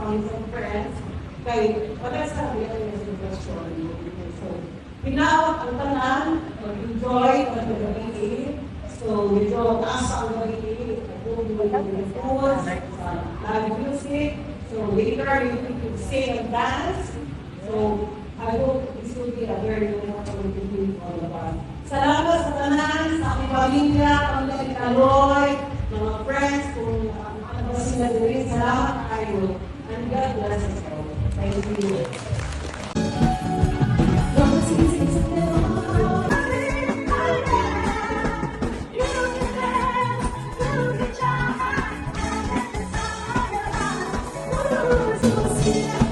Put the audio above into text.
family and friends. Kay, wala sabi ang sitwasyon. So, pinawag ang tanan, mag-enjoy, mag-gabi. So, medyo taas ang gabi. Food, live music. So, later, you can sing and dance. So, I hope this will be a very wonderful evening for all of us. Salamat sa tanan, sa aking pamilya, pamilya ni Kaloy, mga friends, kung ano ba sila din. Salamat kayo. And God bless us all. Thank you. Yeah.